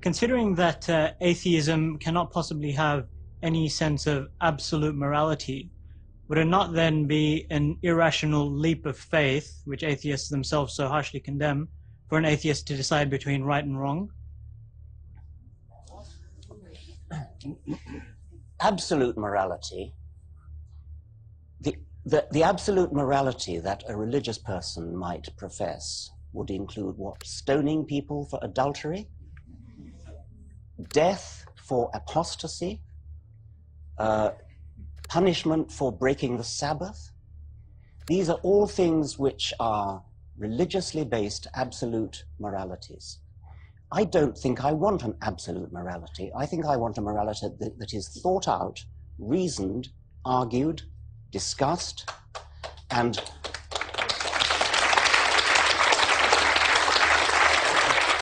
Considering that atheism cannot possibly have any sense of absolute morality, would it not then be an irrational leap of faith, which atheists themselves so harshly condemn, for an atheist to decide between right and wrong? Absolute morality, the absolute morality that a religious person might profess would include what? Stoning people for adultery, death for apostasy, punishment for breaking the Sabbath. These are all things which are religiously based absolute moralities. I don't think I want an absolute morality. I think I want a morality that is thought out, reasoned, argued, discussed, and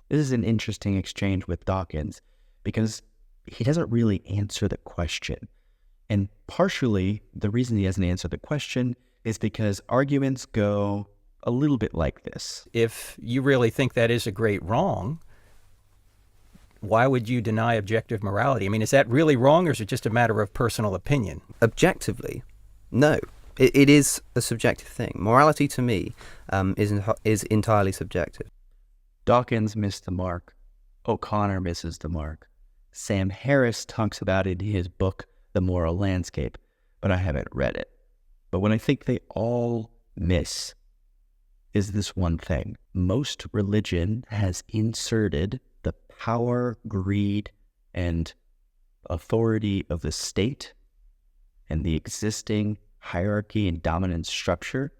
this is an interesting exchange with Dawkins because he doesn't really answer the question. And partially, the reason he doesn't answer the question is because arguments go a little bit like this. If you really think that is a great wrong, why would you deny objective morality? I mean, is that really wrong, or is it just a matter of personal opinion? Objectively, no. It is a subjective thing. Morality, to me, is entirely subjective. Dawkins missed the mark. O'Connor misses the mark. Sam Harris talks about it in his book, The Moral Landscape, but I haven't read it. But what I think they all miss is this one thing. Most religion has inserted the power, greed, and authority of the state and the existing hierarchy and dominant structure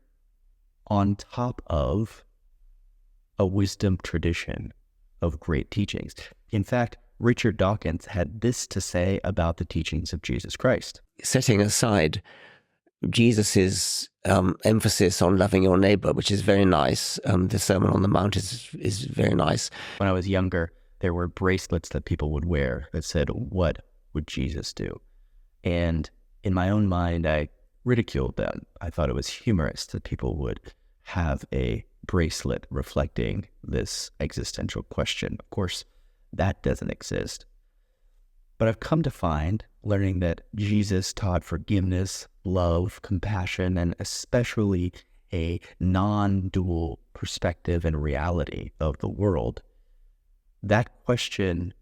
on top of a wisdom tradition of great teachings. In fact, Richard Dawkins had this to say about the teachings of Jesus Christ. Setting aside Jesus's emphasis on loving your neighbor, which is very nice. The Sermon on the Mount is very nice. When I was younger, there were bracelets that people would wear that said, "What would Jesus do?" And in my own mind, I ridiculed them. I thought it was humorous that people would have a bracelet reflecting this existential question. Of course, that doesn't exist. But I've come to find, learning that Jesus taught forgiveness, love, compassion, and especially a non-dual perspective and reality of the world, that question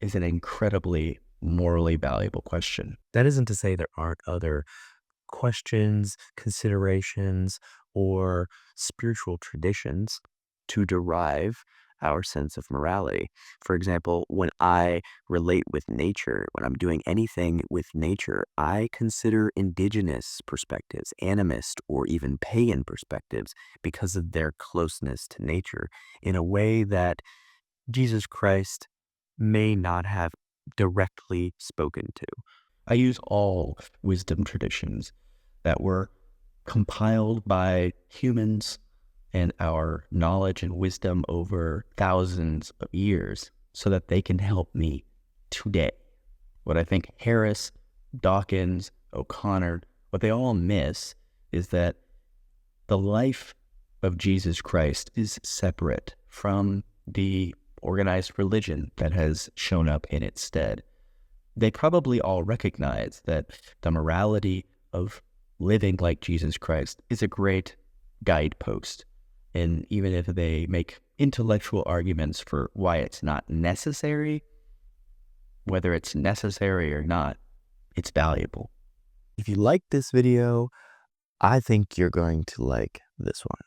is an incredibly morally valuable question. That isn't to say there aren't other questions, considerations, or spiritual traditions to derive our sense of morality. For example, when I relate with nature, when I'm doing anything with nature, I consider indigenous perspectives, animist, or even pagan perspectives because of their closeness to nature in a way that Jesus Christ may not have directly spoken to. I use all wisdom traditions that were compiled by humans and our knowledge and wisdom over thousands of years so that they can help me today. What I think Harris, Dawkins, O'Connor, what they all miss is that the life of Jesus Christ is separate from the organized religion that has shown up in its stead. They probably all recognize that the morality of living like Jesus Christ is a great guidepost. And even if they make intellectual arguments for why it's not necessary, whether it's necessary or not, it's valuable. If you like this video, I think you're going to like this one.